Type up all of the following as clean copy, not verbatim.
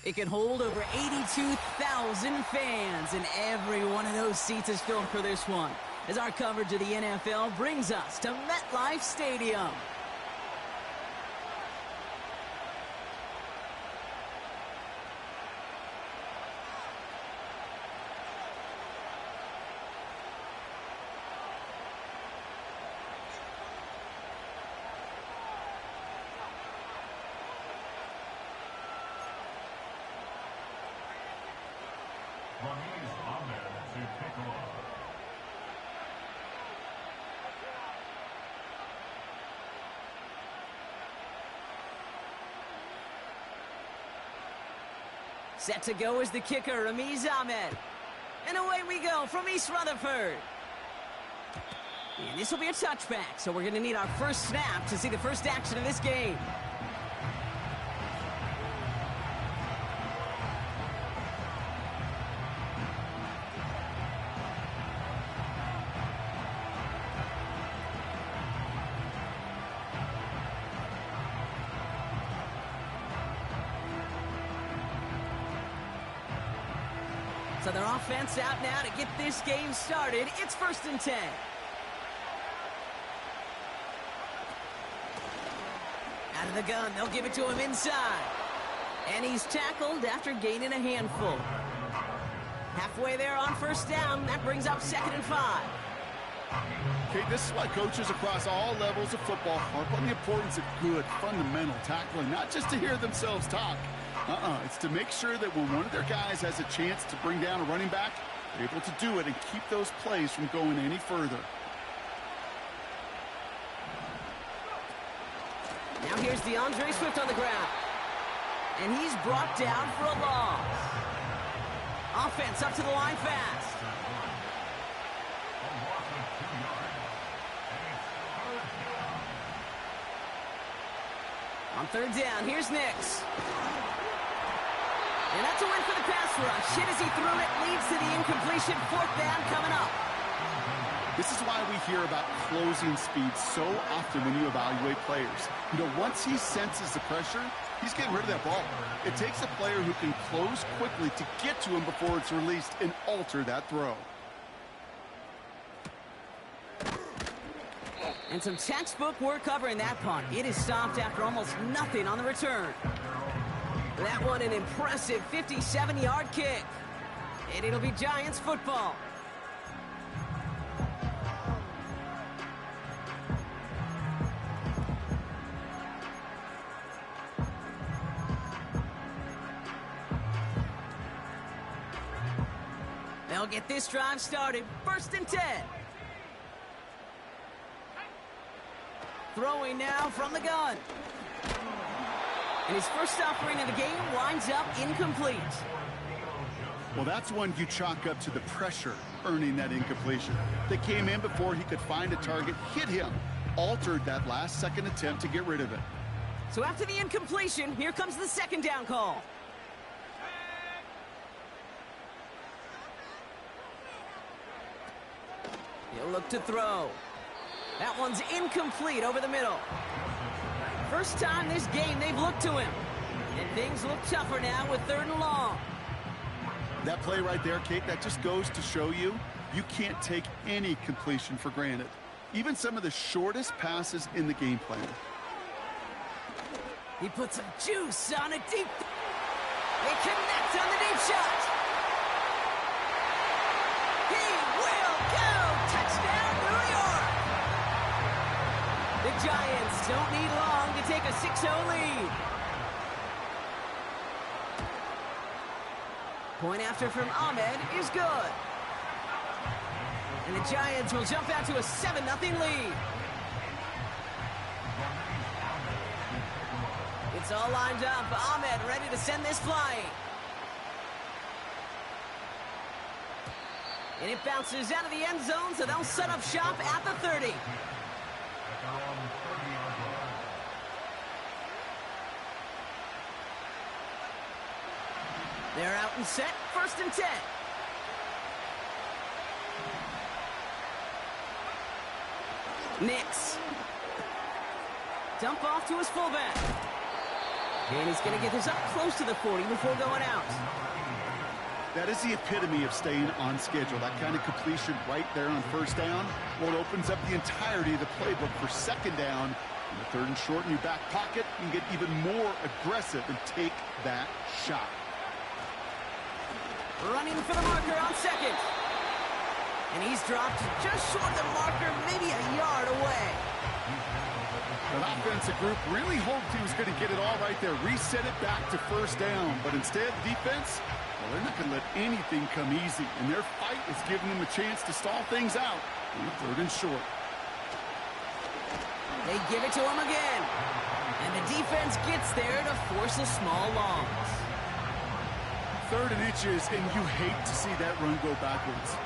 It can hold over 82,000 fans, and every one of those seats is filled for this one, as our coverage of the NFL brings us to MetLife Stadium. Set to go is the kicker, Ramiz Ahmed. And away we go from East Rutherford. And this will be a touchback, so we're going to need our first snap to see the first action of this game. So their offense out now to get this game started. It's 1st and 10. Out of the gun, they'll give it to him inside. And he's tackled after gaining a handful. Halfway there on 1st down. That brings up 2nd and 5. Okay, this is why coaches across all levels of football harp on the importance of good, fundamental tackling, not just to hear themselves talk. It's to make sure that when one of their guys has a chance to bring down a running back, they're able to do it and keep those plays from going any further. Now here's DeAndre Swift on the ground. And he's brought down for a loss. Offense up to the line fast. On 3rd down, here's Nix. And that's a win for the pass rush. Hit as he threw it, leads to the incompletion. 4th down coming up. This is why we hear about closing speed so often when you evaluate players. You know, once he senses the pressure, he's getting rid of that ball. It takes a player who can close quickly to get to him before it's released and alter that throw. And some textbook work covering that punt. It is stopped after almost nothing on the return. That one an impressive 57-yard kick. And it'll be Giants football. They'll get this drive started. 1st and 10. Throwing now from the gun. And his first offering of the game winds up incomplete. Well, that's one you chalk up to the pressure earning that incompletion. They came in before he could find a target, hit him, altered that last-second attempt to get rid of it. So after the incompletion, here comes the 2nd down call. He'll look to throw. That one's incomplete over the middle. First time this game they've looked to him. And things look tougher now with 3rd and long. That play right there, Kate, that just goes to show you, you can't take any completion for granted. Even some of the shortest passes in the game plan. He puts some juice on a deep... They connect on the deep shot. He will go! Touchdown, New York! The Giants don't need long to take a 6-0 lead. Point after from Ahmed is good. And the Giants will jump out to a 7-0 lead. It's all lined up. Ahmed ready to send this flying. And it bounces out of the end zone, so they'll set up shop at the 30. They're out and set. 1st and 10. Nix. Dump off to his fullback. And he's going to get this up close to the 40 before going out. That is the epitome of staying on schedule. That kind of completion right there on first down. Well, it opens up the entirety of the playbook for second down. In the third and short in your back pocket, you can get even more aggressive and take that shot. Running for the marker on second. And he's dropped just short of the marker, maybe a yard away. That offensive group really hoped he was going to get it all right there, reset it back to first down. But instead, defense, well, they're not going to let anything come easy. And their fight is giving them a chance to stall things out in the third and short. They give it to him again. And the defense gets there to force a small loss. Third and inches, and you hate to see that run go backwards.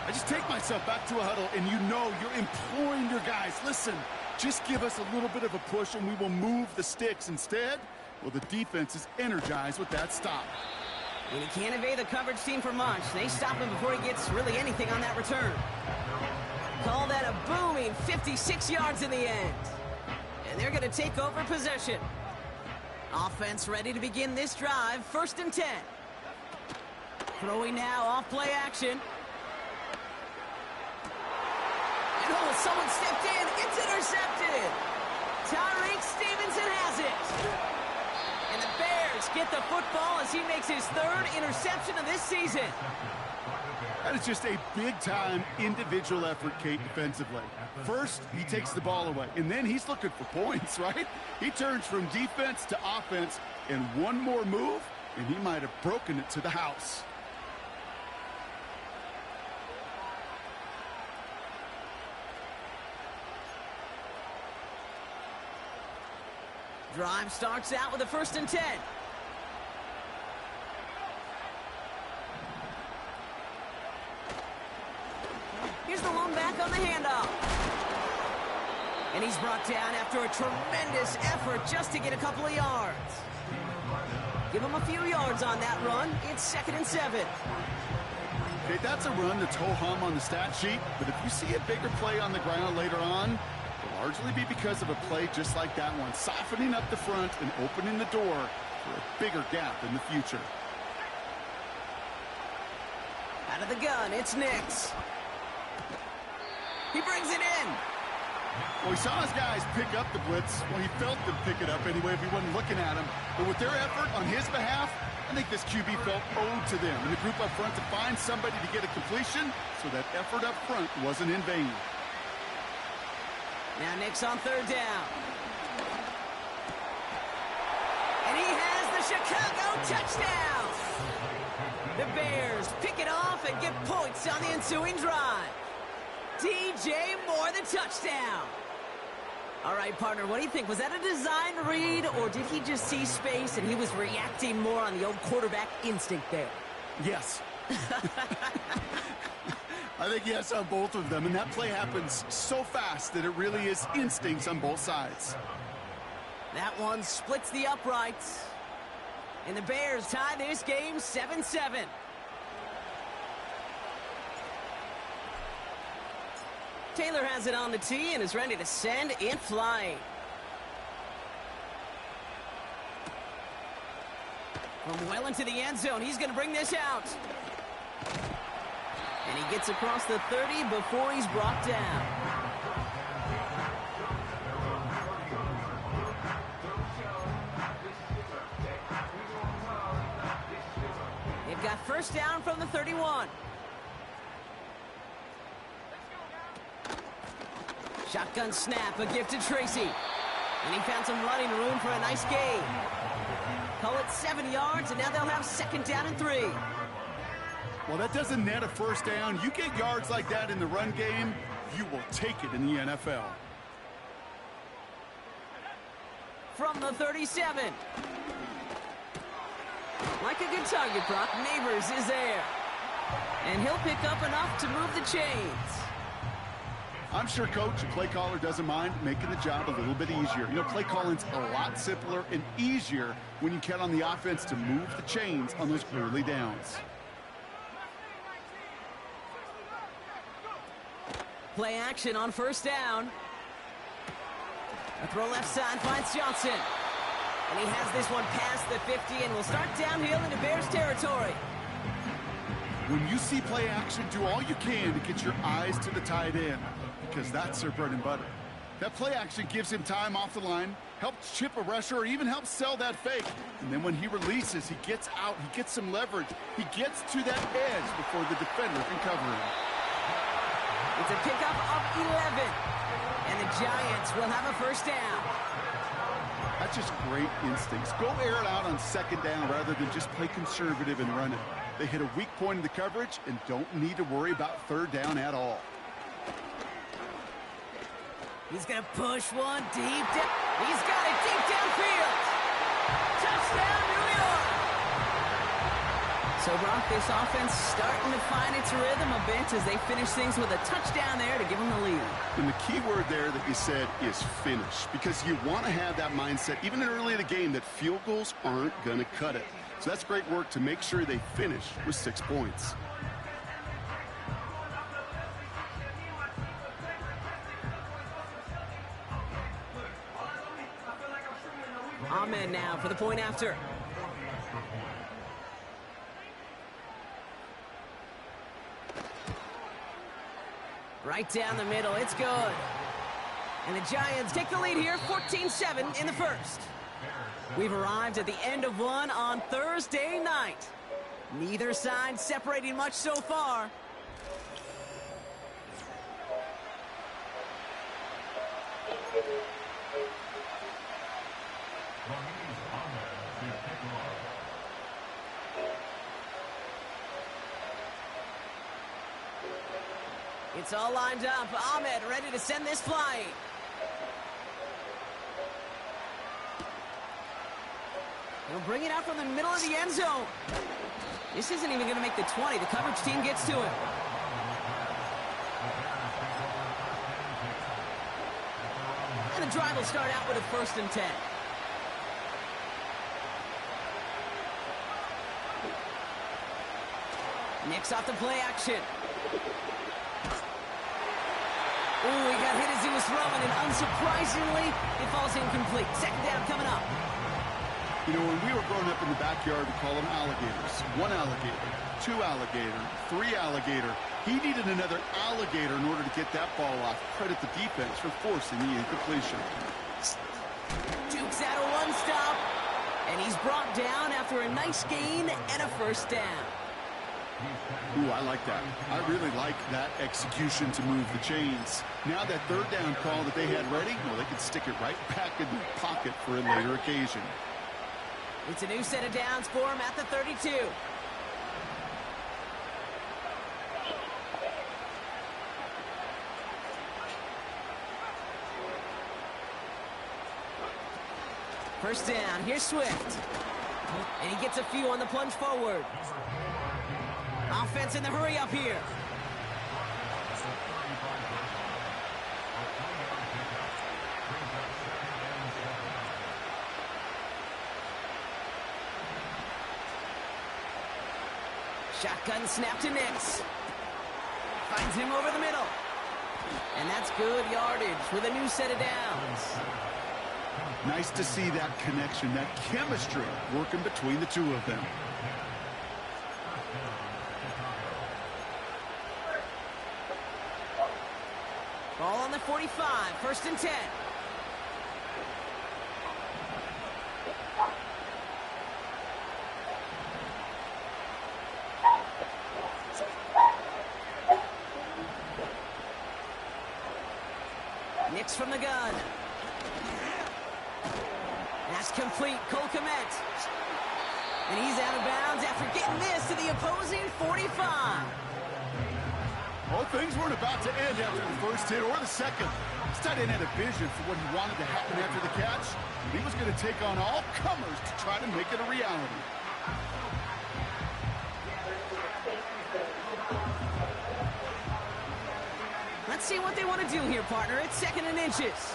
I just take myself back to a huddle, and you know you're imploring your guys, listen, just give us a little bit of a push, and we will move the sticks. Instead, well, the defense is energized with that stop. When he can't evade the coverage team for much, they stop him before he gets really anything on that return. Call that a booming 56 yards in the end. And they're going to take over possession. Offense ready to begin this drive, 1st and 10. Throwing now off play action. And oh, someone stepped in. It's intercepted. Tyreek Stevenson has it. And the Bears get the football as he makes his 3rd interception of this season. That is just a big-time individual effort, Kate, defensively. First, he takes the ball away, and then he's looking for points, right? He turns from defense to offense, and one more move, and he might have broken it to the house. Drive starts out with a 1st and 10. Here's the lone back on the handoff. And he's brought down after a tremendous effort just to get a couple of yards. Give him a few yards on that run. It's 2nd and 7. Okay, that's a run that's ho-hum on the stat sheet, but if you see a bigger play on the ground later on, it'll largely be because of a play just like that one, softening up the front and opening the door for a bigger gap in the future. Out of the gun, it's Nix. He brings it in. Well, he saw his guys pick up the blitz. Well, he felt them pick it up anyway if he wasn't looking at him. But with their effort on his behalf, I think this QB felt owed to them. And the group up front to find somebody to get a completion, so that effort up front wasn't in vain. Now Nix on 3rd down. And he has the Chicago touchdown. The Bears pick it off and get points on the ensuing drive. DJ Moore, the touchdown. All right, partner, what do you think? Was that a design read, or did he just see space and he was reacting more on the old quarterback instinct there? Yes. I think yes on both of them, and that play happens so fast that it really is instincts on both sides. That one splits the uprights. And the Bears tie this game 7-7. Taylor has it on the tee and is ready to send it flying. From well into the end zone, he's going to bring this out. And he gets across the 30 before he's brought down. They've got 1st down from the 31. Shotgun snap, a gift to Tracy. And he found some running room for a nice gain. Call it 7 yards, and now they'll have 2nd down and 3. Well, that doesn't net a 1st down. You get yards like that in the run game, you will take it in the NFL. From the 37. Like a good target, Brock, Neighbors is there. And he'll pick up enough to move the chains. I'm sure coach and play caller doesn't mind making the job a little bit easier. You know, play calling's a lot simpler and easier when you count on the offense to move the chains on those early downs. Play action on 1st down. A throw left side finds Johnson. And he has this one past the 50 and will start downhill into Bears territory. When you see play action, do all you can to get your eyes to the tight end, because that's their bread and butter. That play action gives him time off the line, helps chip a rusher, or even helps sell that fake. And then when he releases, he gets out, he gets some leverage. He gets to that edge before the defender can cover him. It's a pickup of 11. And the Giants will have a first down. That's just great instincts. Go air it out on second down rather than just play conservative and run it. They hit a weak point in the coverage and don't need to worry about third down at all. He's going to push one deep down. He's got it deep downfield. Touchdown, New York. So, Brock, this offense starting to find its rhythm a bit as they finish things with a touchdown there to give them the lead. And the key word there that you said is finish, because you want to have that mindset, even early in the game, that field goals aren't going to cut it. So that's great work to make sure they finish with 6 points. Ahmed now for the point after. Right down the middle, it's good. And the Giants take the lead here, 14-7 in the first. We've arrived at the end of one on Thursday night. Neither side separating much so far. It's all lined up. Ahmed ready to send this flying. He'll bring it out from the middle of the end zone. This isn't even going to make the 20. The coverage team gets to him. And the drive will start out with a 1st and 10. Nicks off the play action. Ooh, he got hit as he was throwing, and unsurprisingly, it falls incomplete. Second down coming up. You know, when we were growing up in the backyard, we call them alligators. 1 alligator, 2 alligator, 3 alligator. He needed another alligator in order to get that ball off. Credit the defense for forcing the incompletion. Dukes out a 1-stop, and he's brought down after a nice gain and a 1st down. Ooh, I like that. I really like that execution to move the chains. Now that 3rd down call that they had ready, well, they could stick it right back in their pocket for a later occasion. It's a new set of downs for him at the 32. First down, here's Swift. And he gets a few on the plunge forward. Offense in the hurry up here. Shotgun snap to Nix. Finds him over the middle. And that's good yardage with a new set of downs. Nice to see that connection, that chemistry working between the two of them. Ball on the 45, 1st and 10. Nix from the gun. That's complete. Cole Kmet. And he's out of bounds after getting this to the opposing 45. Well, things weren't about to end after the first hit or the second. This tight end had a vision for what he wanted to happen after the catch. And he was going to take on all comers to try to make it a reality. Let's see what they want to do here, partner. It's 2nd and inches.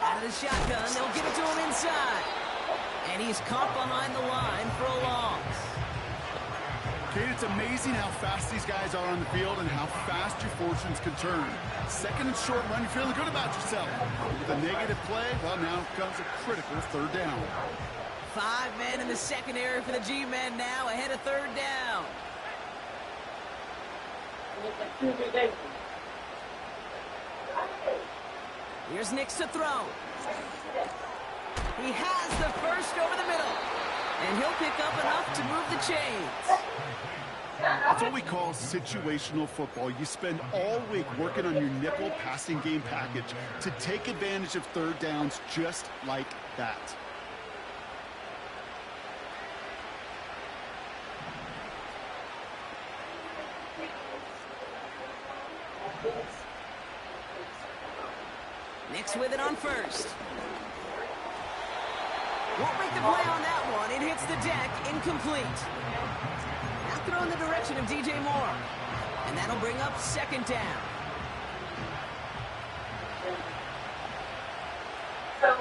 Out of the shotgun, they'll give it to him inside. And he's caught behind the line for a loss. Kate, it's amazing how fast these guys are on the field and how fast your fortunes can turn. Second and short run, you're feeling good about yourself. With a negative play, well, now comes a critical third down. 5 men in the secondary for the G-men now, ahead of third down. Here's Nix to throw. He has the first over the middle. And he'll pick up enough to move the chains. That's what we call situational football. You spend all week working on your nickel passing game package to take advantage of third downs just like that. Nix with it on first. Won't make the play on that one. It hits the deck, incomplete. Now throw in the direction of DJ Moore. And that'll bring up second down. So,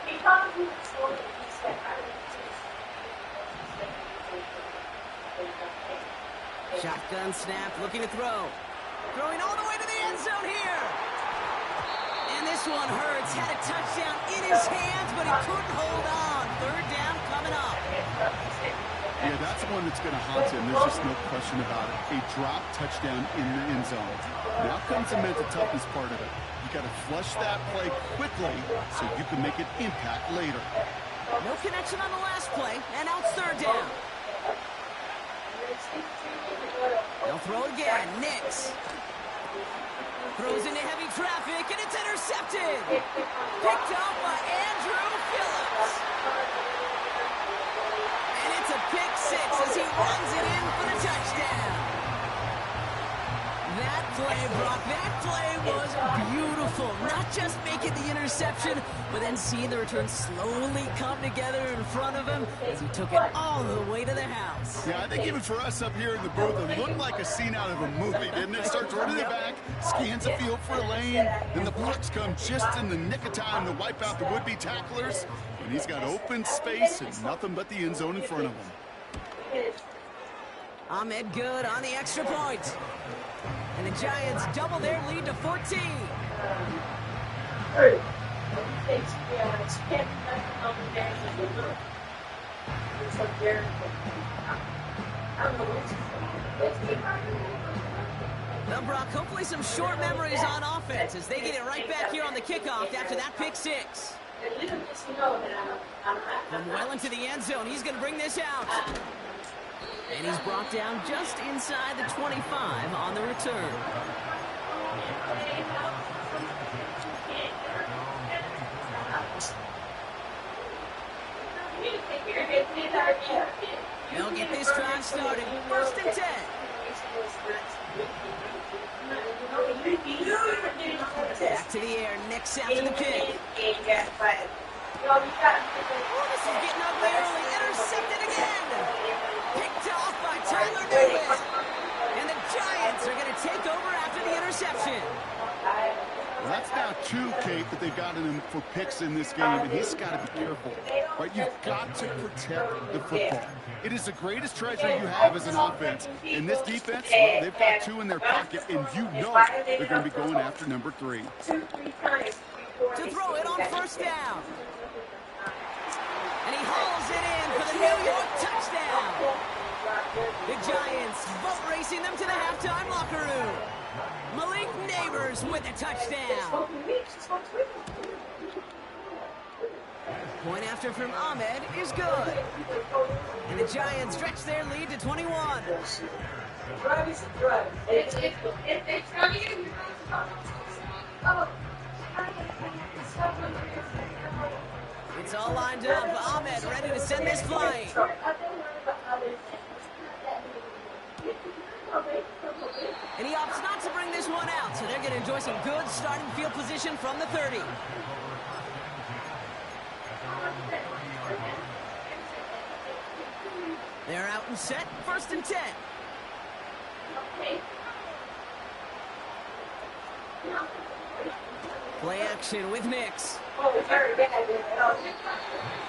he probably told me he said, Shotgun snap, looking to throw. Throwing all the way to the end zone here. And this one hurts. Had a touchdown in his hands, but he couldn't hold on. Third down coming up. Yeah, that's one that's going to haunt him. There's just no question about it. A drop touchdown in the end zone. Now comes the mental toughness part of it. You got to flush that play quickly so you can make an impact later. No connection on the last play, and now it's third down. They'll throw it again. Nix throws into heavy traffic, and it's intercepted. Picked up by Andrew Phillips. And it's a pick six as he runs it in for the touchdown. That play, Brock, that play was beautiful. Not just making the interception, but then seeing the return slowly come together in front of him as he took it all the way to the house. Yeah, I think even for us up here in the booth, it looked like a scene out of a movie, didn't it? Starts running it back, scans the field for a lane, then the blocks come just in the nick of time to wipe out the would-be tacklers, and he's got open space and nothing but the end zone in front of him. Ahmed good on the extra point. And the Giants double their lead to 14. Well, Brock, hopefully some short memories on offense as they get it right back here on the kickoff after that pick six. From well into the end zone, he's going to bring this out. And he's brought down just inside the 25 on the return. They'll get this drive started. First and 10. Back to the air. Nix after the pick. Oh, this is getting ugly early. Intercepted again. Picked off by Tyler Newman. And the Giants are going to take over after the interception. Well, that's now 2, Kate, that they've gotten him for picks in this game, and he's got to be careful. Right? You've got to protect the football. It is the greatest treasure you have as an offense. In this defense, well, they've got 2 in their pocket, and you know they're going to be going after number 3. To throw it on first down. And he hauls it in for the New York touchdown. The Giants boat racing them to the halftime locker room. Malik Neighbors with a touchdown. Point after from Ahmed is good. And the Giants stretch their lead to 21. It's all lined up. Ahmed ready to send this flying. And he opts not to bring this one out, so they're going to enjoy some good starting field position from the 30. They're out and set, first and 10. Play action with Nix.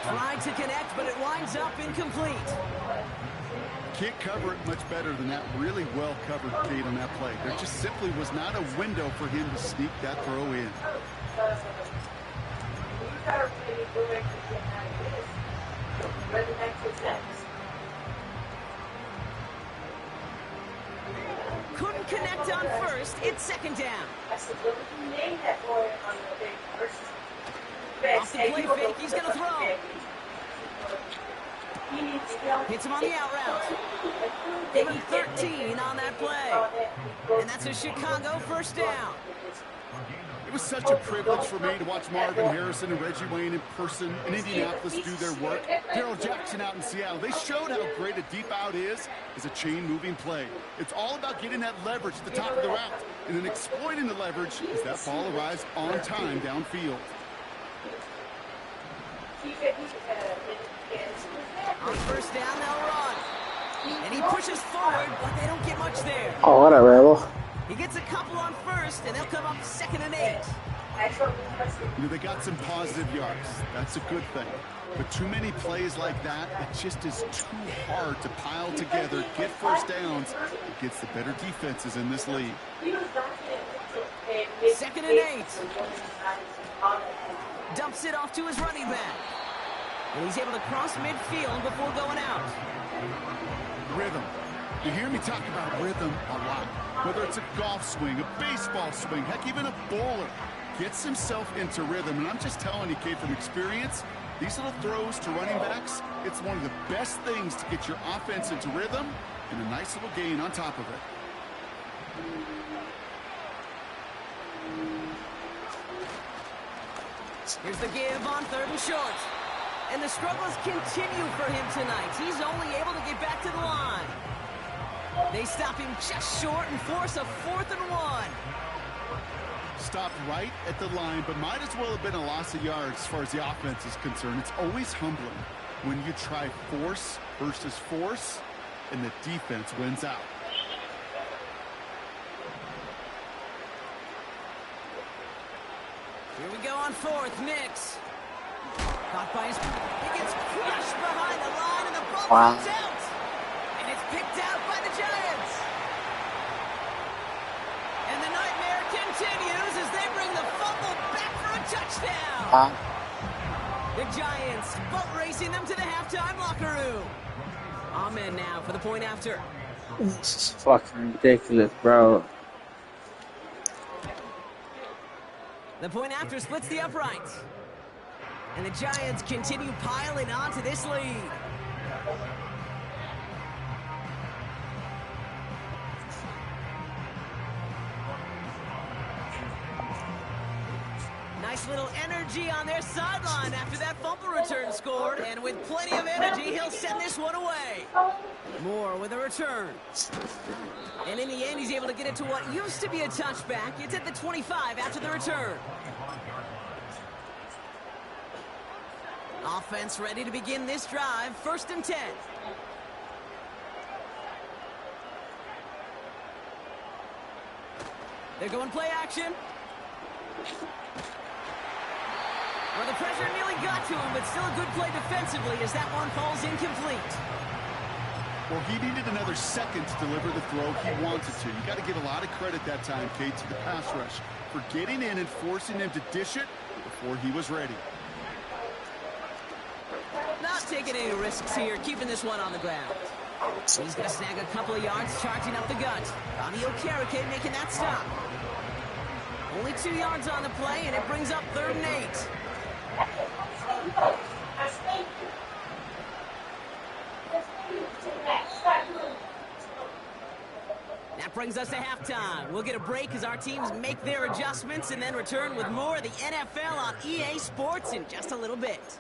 Tried to connect, but it winds up incomplete. can't cover it much better than that really well-covered gate on that play. There just simply was not a window for him to sneak that throw in. Couldn't connect on first. It's second down. Off the play fake, he's going to throw. Hits him on the out route. They need 13 on that play. And that's a Chicago first down. It was such a privilege for me to watch Marvin Harrison and Reggie Wayne in person in Indianapolis do their work. Darrell Jackson out in Seattle. They showed how great a deep out is as a chain-moving play. It's all about getting that leverage at the top of the route and then exploiting the leverage as that ball arrives on time downfield. On first down, they'll run. And he pushes forward, but they don't get much there. Oh, what a rebel. He gets a couple on first, and they'll come up 2nd and 8. You know, they got some positive yards. That's a good thing. But too many plays like that, it just is too hard to pile together, get first downs against the better defenses in this league. 2nd and 8. Dumps it off to his running back. And he's able to cross midfield before going out. Rhythm. You hear me talk about rhythm a lot. Whether it's a golf swing, a baseball swing, heck, even a bowler gets himself into rhythm. And I'm just telling you, Kate, from experience, these little throws to running backs, it's one of the best things to get your offense into rhythm and a nice little gain on top of it. Here's the give on 3rd and short. And the struggles continue for him tonight. He's only able to get back to the line. They stop him just short and force a 4th and 1. Stopped right at the line, but might as well have been a loss of yards as far as the offense is concerned. It's always humbling when you try force versus force, and the defense wins out. Here we go on 4th. Nix. Caught by his... He gets crushed behind the line, and the ball comes out. And it's picked out by the Giants. And the nightmare continues as they bring the fumble back for a touchdown. The Giants boat racing them to the halftime locker room. Amen now for the point after. This is fucking ridiculous, bro. The point after splits the uprights. And the Giants continue piling onto this lead. Nice little energy on their sideline after that fumble return scored. And with plenty of energy, he'll send this one away. Moore with a return. And in the end, he's able to get it to what used to be a touchback. It's at the 25 after the return. Offense ready to begin this drive. 1st and 10. They're going play action. Well, the pressure nearly got to him, but still a good play defensively as that one falls incomplete. Well, he needed another second to deliver the throw he wanted to. You got to give a lot of credit that time, Kate, to the pass rush for getting in and forcing him to dish it before he was ready. Not taking any risks here, keeping this one on the ground. He's going to snag a couple of yards, charging up the gut. Bobby Okereke making that stop. Only 2 yards on the play, and it brings up 3rd and 8. That brings us to halftime. We'll get a break as our teams make their adjustments and then return with more of the NFL on EA Sports in just a little bit.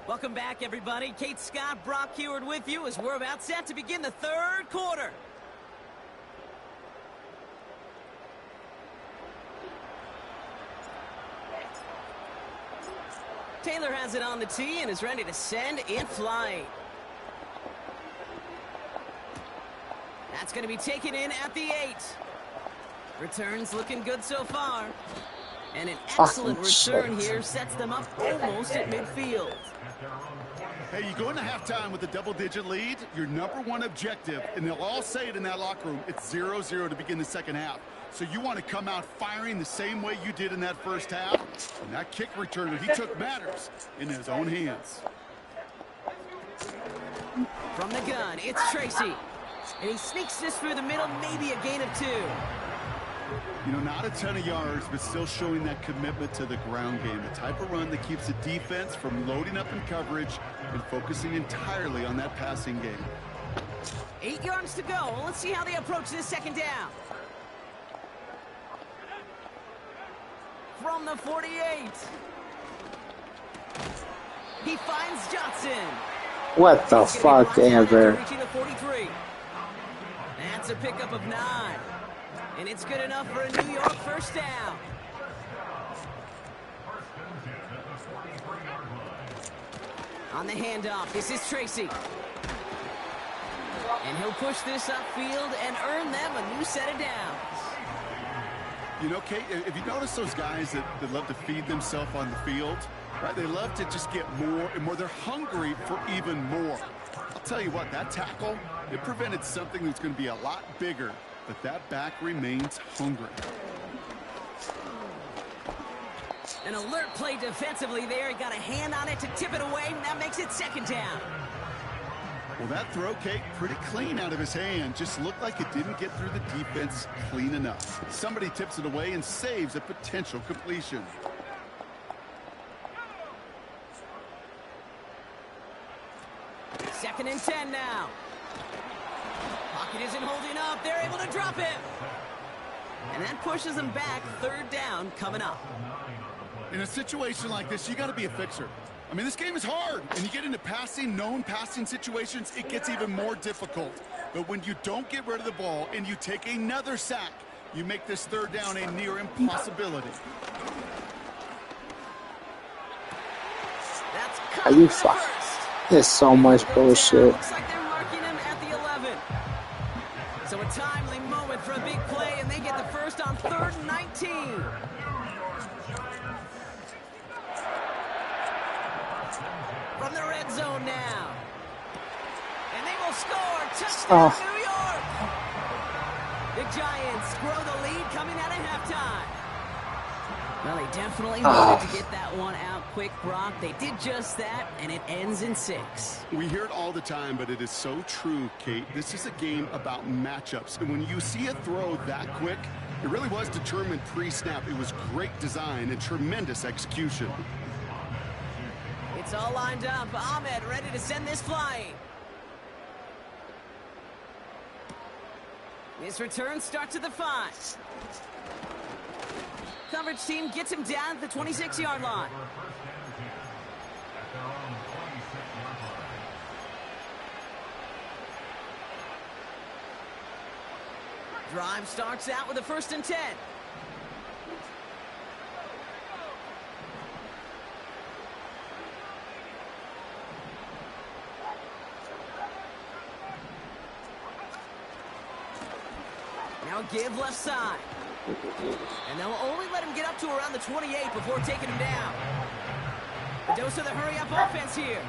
Welcome back, everybody. Kate Scott, Brock Heward with you as we're about set to begin the 3rd quarter. Taylor has it on the tee and is ready to send it flying. That's going to be taken in at the 8. Returns looking good so far. And an excellent return here sets them up almost at midfield. Hey, you go into halftime with a double-digit lead, your number one objective, and they'll all say it in that locker room, it's 0-0 to begin the second half. So you want to come out firing the same way you did in that first half. And that kick return that he took matters in his own hands. From the gun, it's Tracy. And he sneaks this through the middle, maybe a gain of 2. You know, not a ton of yards, but still showing that commitment to the ground game. The type of run that keeps the defense from loading up in coverage and focusing entirely on that passing game. 8 yards to go. Let's see how they approach this second down. From the 48. He finds Johnson. What the fuck ever? Reaching the 43. That's a pickup of 9. And it's good enough for a New York first down. On the handoff, this is Tracy. And he'll push this upfield and earn them a new set of downs. You know, Kate, if you notice those guys that love to feed themselves on the field, right? They love to just get more and more. They're hungry for even more. I'll tell you what, that tackle, it prevented something that's going to be a lot bigger. But that back remains hungry. An alert play defensively there. He got a hand on it to tip it away, and that makes it second down. Well, that throw, Kate, pretty clean out of his hand. Just looked like it didn't get through the defense clean enough. Somebody tips it away and saves a potential completion. Second and 10 now. Pocket isn't holding up. They're able to drop it. And that pushes them back. Third down coming up. In a situation like this, you got to be a fixer. I mean, this game is hard, and you get into known passing situations, it gets even more difficult. But when you don't get rid of the ball and you take another sack, you make this third down a near impossibility. That's Are you fucking? There's so much bullshit. Looks like they're marking him at the 11. So a timely moment for a big play, and they get the first on 3rd and 19. From the red zone now. And they will score. Touchdown, New York. The Giants grow the lead coming out of halftime. Well, they definitely wanted to get that one out quick, Brock. They did just that, and it ends in 6. We hear it all the time, but it is so true, Kate. This is a game about matchups. And when you see a throw that quick, it really was determined pre-snap. It was great design and tremendous execution. It's all lined up. Ahmed ready to send this flying. This return starts at the 5. Coverage team gets him down at the 26-yard line. Drive starts out with a 1st and 10. Now give left side. And they'll only let him get up to around the 28 before taking him down. A dose of the hurry-up offense here.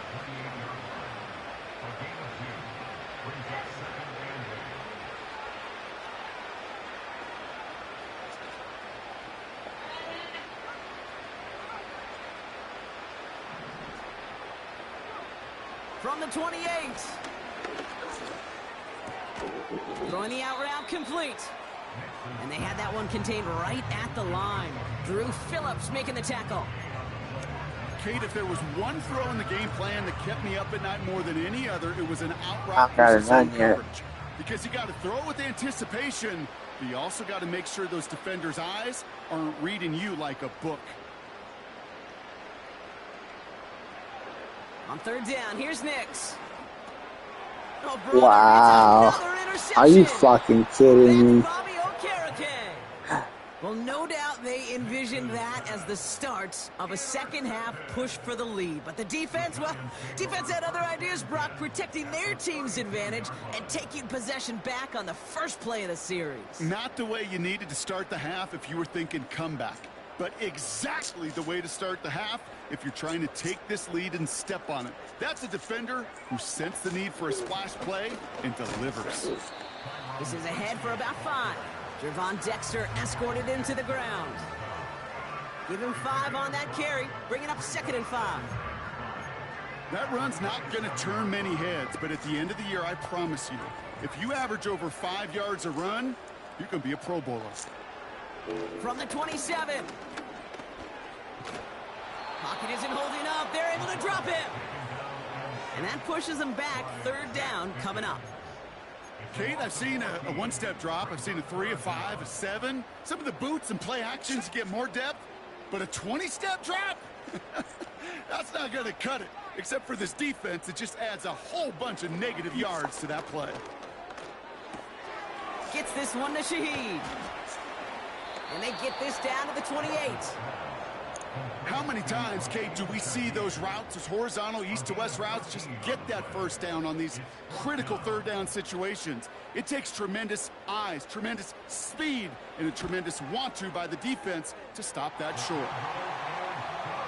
From the 28. Throwing the out route complete. And they had that one contained right at the line. Drew Phillips making the tackle. Kate, if there was one throw in the game plan that kept me up at night more than any other, it was an out route versus zone coverage. Because you got to throw with anticipation, but you also got to make sure those defenders' eyes aren't reading you like a book. On 3rd down, here's Nix. Oh, brother, wow. Are you fucking kidding me? Well, no doubt they envision that as the start of a second-half push for the lead. But the defense, well, defense had other ideas, Brock, protecting their team's advantage and taking possession back on the first play of the series. Not the way you needed to start the half if you were thinking comeback, but exactly the way to start the half if you're trying to take this lead and step on it. That's a defender who sensed the need for a splash play and delivers. This is ahead for about 5. Jervon Dexter escorted him to the ground. Give him 5 on that carry, bringing up 2nd and 5. That run's not going to turn many heads, but at the end of the year, I promise you, if you average over 5 yards a run, you're going to be a Pro Bowler. From the 27. Pocket isn't holding up. They're able to drop him. And that pushes them back. 3rd down coming up. Kate, I've seen a one-step drop. I've seen a 3, a 5, a 7. Some of the boots and play actions get more depth, but a 20-step drop? That's not going to cut it. Except for this defense, it just adds a whole bunch of negative yards to that play. Gets this one to Shaheed. And they get this down to the 28. How many times, Kate, do we see those routes, those horizontal east-to-west routes, just get that first down on these critical 3rd down situations? It takes tremendous eyes, tremendous speed, and a tremendous want-to by the defense to stop that short.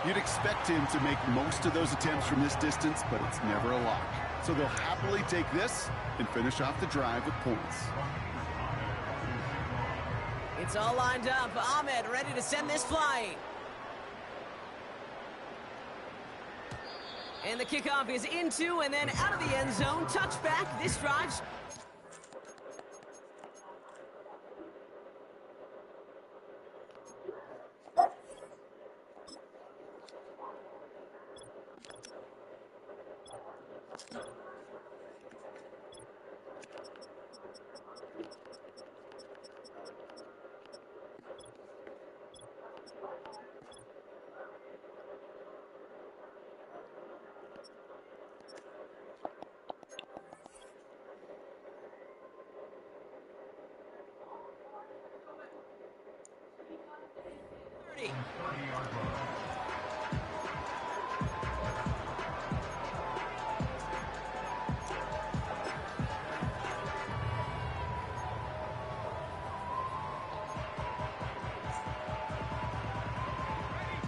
You'd expect him to make most of those attempts from this distance, but it's never a lock. So they'll happily take this and finish off the drive with points. It's all lined up. Ahmed ready to send this flying. And the kickoff is into and then out of the end zone. Touchback. This drive's...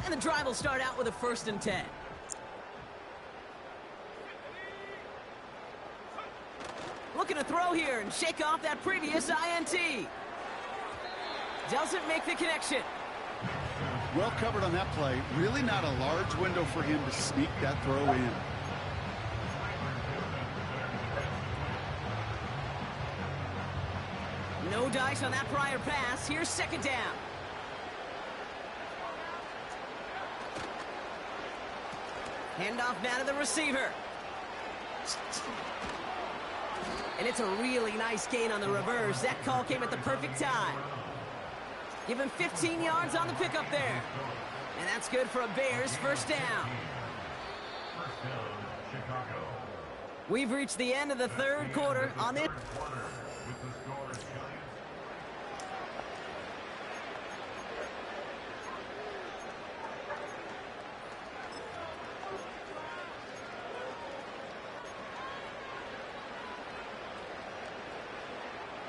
And the drive will start out with a 1st and 10. Looking to throw here and shake off that previous INT. Doesn't make the connection. Well covered on that play. Really not a large window for him to sneak that throw in. No dice on that prior pass. Here's 2nd down. Handoff now to the receiver. And it's a really nice gain on the reverse. That call came at the perfect time. Give him 15 yards on the pickup there. And that's good for a Bears 1st down. We've reached the end of the 3rd quarter on this.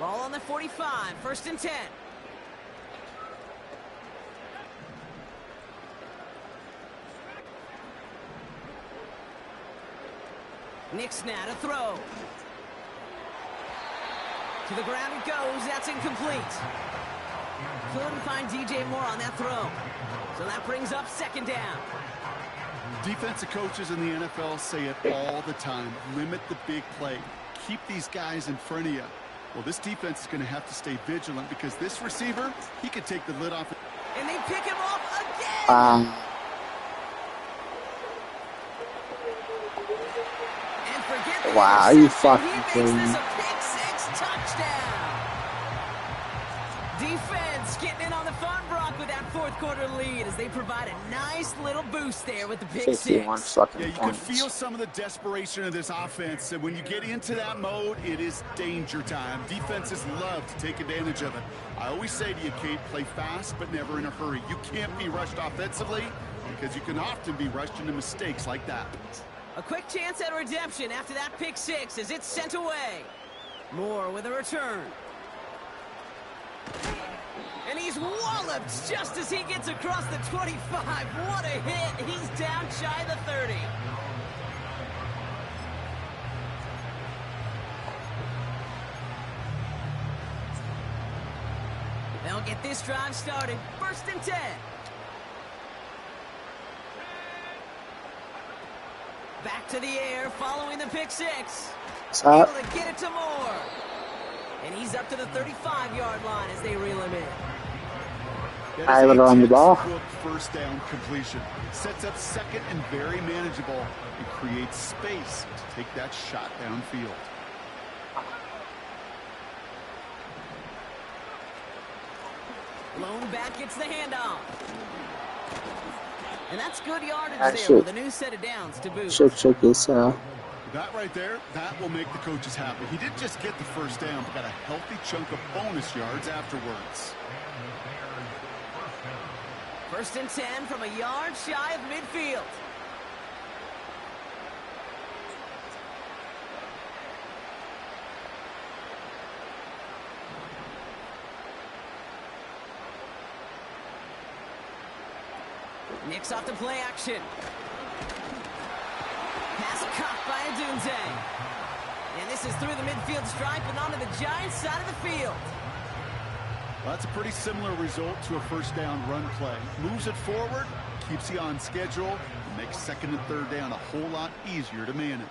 Ball on the 45, 1st and 10. Nick's now to throw. To the ground it goes. That's incomplete. Couldn't find DJ Moore on that throw. So that brings up 2nd down. Defensive coaches in the NFL say it all the time. Limit the big play. Keep these guys in front of you. Well, this defense is going to have to stay vigilant because this receiver, he could take the lid off. And they pick him off again. And forget wow, you fucking kidding me? This a pick 6 touchdown. Defense getting in on the fun, Brock, with that fourth quarter lead as they provide a nice little boost there with the pick 51 six. fucking Yeah, you can points. feel some of the desperation of this offense, and when you get into that mode, it is danger time. Defenses love to take advantage of it. I always say to you, Kate, play fast but never in a hurry. You can't be rushed offensively because you can often be rushed into mistakes like that. A quick chance at redemption after that pick six as it's sent away. Moore with a return. And he's walloped just as he gets across the 25. What a hit. He's down shy of the 30. They'll get this drive started. 1st and 10. Back to the air following the pick six. Able to get it to Moore. And he's up to the 35-yard line as they reel him in. I would run the ball. First down completion. Sets up second and very manageable and creates space to take that shot downfield. Lone back gets the handoff. And that's good yardage I there should- with a new set of downs to boot. Should check this out. That right there, that will make the coaches happy. He didn't just get the first down, but got a healthy chunk of bonus yards afterwards. 1st and 10 from a yard shy of midfield. Nicks off the play action. Pass caught by Adunze. And this is through the midfield stripe and onto the Giants' side of the field. Well, that's a pretty similar result to a first down run play. Moves it forward, keeps you on schedule, and makes 2nd and 3rd down a whole lot easier to manage.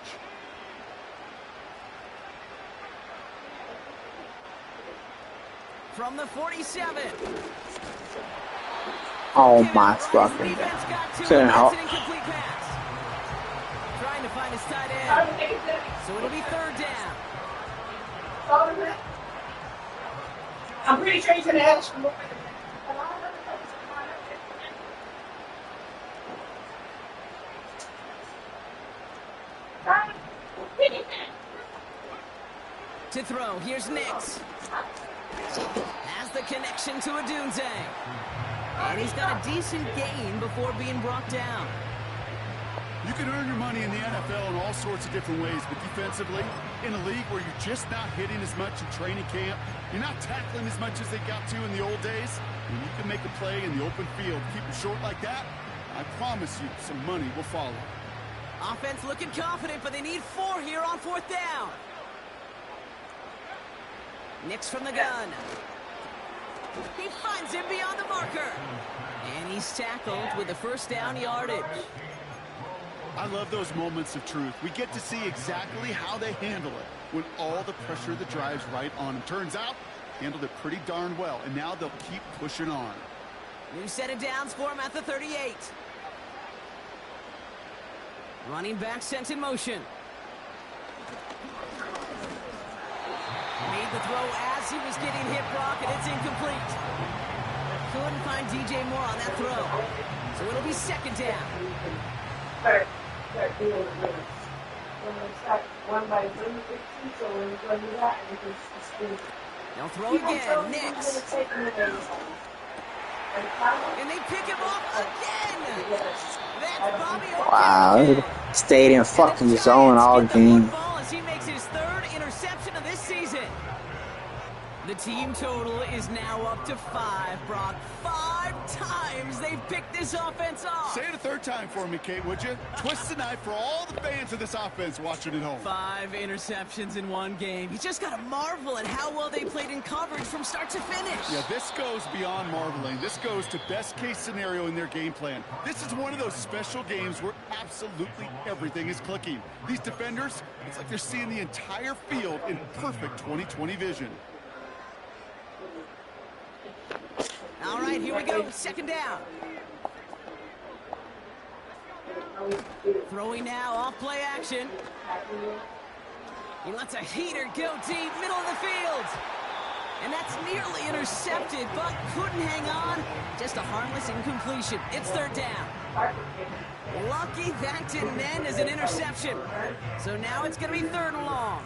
From the 47. Oh my fucking god. Couldn't help. Trying to find his tight end. So it'll be 3rd down. I'm pretty sure he's going to ask for more. To throw, here's Nicks. Has the connection to Adunze. And he's got a decent gain before being brought down. You can earn your money in the NFL in all sorts of different ways, but defensively, in a league where you're just not hitting as much in training camp, you're not tackling as much as they got to in the old days, when you can make a play in the open field, keep it short like that, I promise you some money will follow. Offense looking confident, but they need 4 here on 4th down. Nicks from the gun. He finds him beyond the marker. And he's tackled with the 1st down yardage. I love those moments of truth. We get to see exactly how they handle it when all the pressure of the drive's right on them. Turns out, handled it pretty darn well, and now they'll keep pushing on. New set of downs for him at the 38. Running back sent in motion. Made the throw as he was getting hit, Brock, and it's incomplete. Couldn't find DJ Moore on that throw. So it'll be 2nd down. Start dealing with this. When they start 1 by 150, so when you go do that, you can just They'll throw again. Nicks. And they pick him up again. That's Bobby O'Connor. Wow, stayed in fucking zone all game. As he makes his 3rd interception of this season. The team total is now up to 5, Brock. 5 times they've picked this offense off. Say it a 3rd time for me, Kate, would you? Twist the knife for all the fans of this offense watching at home. 5 interceptions in 1 game. You just got to marvel at how well they played in coverage from start to finish. Yeah, this goes beyond marveling. This goes to best case scenario in their game plan. This is one of those special games where absolutely everything is clicking. These defenders, it's like they're seeing the entire field in perfect 20/20 vision. All right, here we go. 2nd down. Throwing now, off play action. He lets a heater go deep, middle of the field. And that's nearly intercepted, but couldn't hang on. Just a harmless incompletion. It's third down. Lucky that didn't end as an interception. So now it's going to be third and long.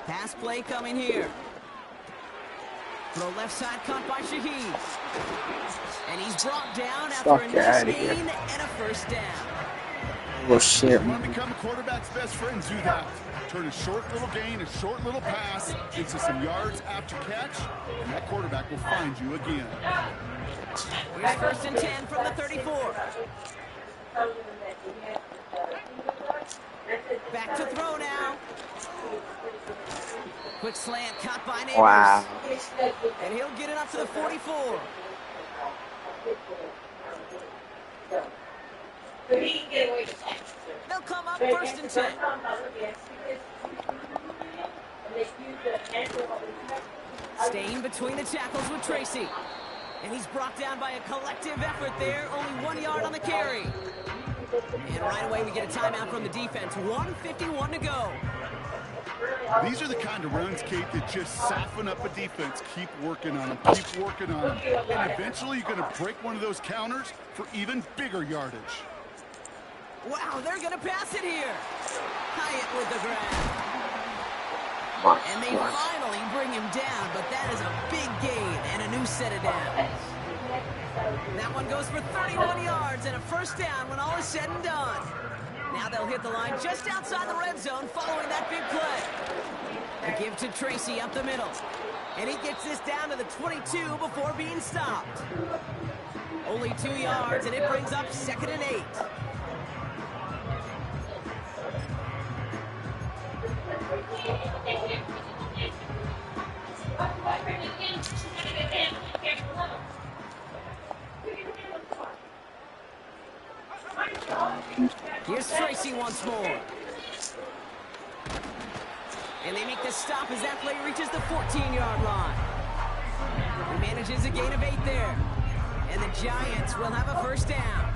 Pass play coming here. Throw left side cut by Shaheed. And he's brought down after a nice gain and a first down. Oh shit. You want to become a quarterback's best friend, do that. Turn a short little gain, a short little pass into some yards after catch, and that quarterback will find you again. Here's first and 10 from the 34. Back to throw now. Quick slant cut by Neighbors. Wow. And he'll get it up to the 44. They'll come up first and 10. Staying between the tackles with Tracy. And he's brought down by a collective effort there. Only 1 yard on the carry. And right away we get a timeout from the defense. 1:51 to go. These are the kind of runs, Kate, that just soften up a defense. Keep working on them. Keep working on them. And eventually you're going to break one of those counters for even bigger yardage. Wow, they're going to pass it here. Hyatt with the grab. And they finally bring him down, but that is a big gain and a new set of downs. That one goes for 31 yards and a first down when all is said and done. Now they'll hit the line just outside the red zone following that big play. A give to Tracy up the middle. And he gets this down to the 22 before being stopped. Only 2 yards, and it brings up 2nd and 8. Here's Tracy once more. And they make the stop as that play reaches the 14-yard line. He manages a gain of 8 there. And the Giants will have a first down.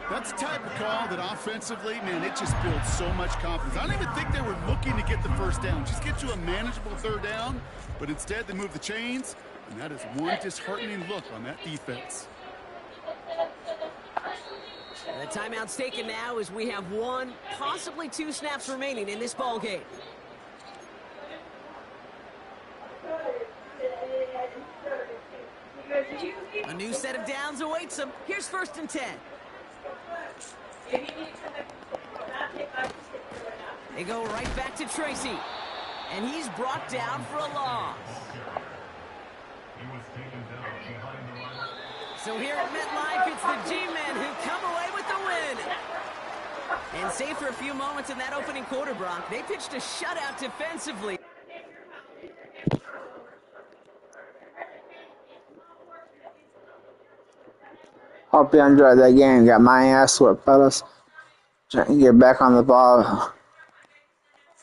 That's the type of call that offensively, man, it just builds so much confidence. I don't even think they were looking to get the first down. Just get you a manageable third down, but instead they move the chains, and that is one disheartening look on that defense. The timeout's taken now as we have 1, possibly 2 snaps remaining in this ball game. A new set of downs awaits them. Here's first and 10. They go right back to Tracy. And he's brought down for a loss. So here at MetLife, it's the G-Men who come away with the win. And save for a few moments in that opening quarter, Brock, they pitched a shutout defensively. Hope you enjoyed that game. Got my ass whipped, fellas. Trying to get back on the ball.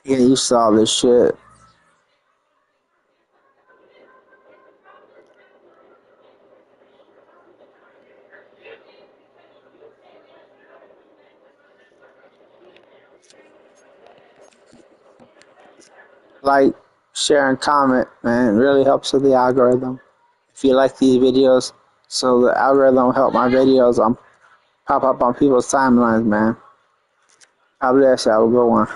Get used to all this shit. Like, share, and comment, man. It really helps with the algorithm. If you like these videos, so the algorithm will help my videos pop up on people's timelines, man. God bless you. Have a good one.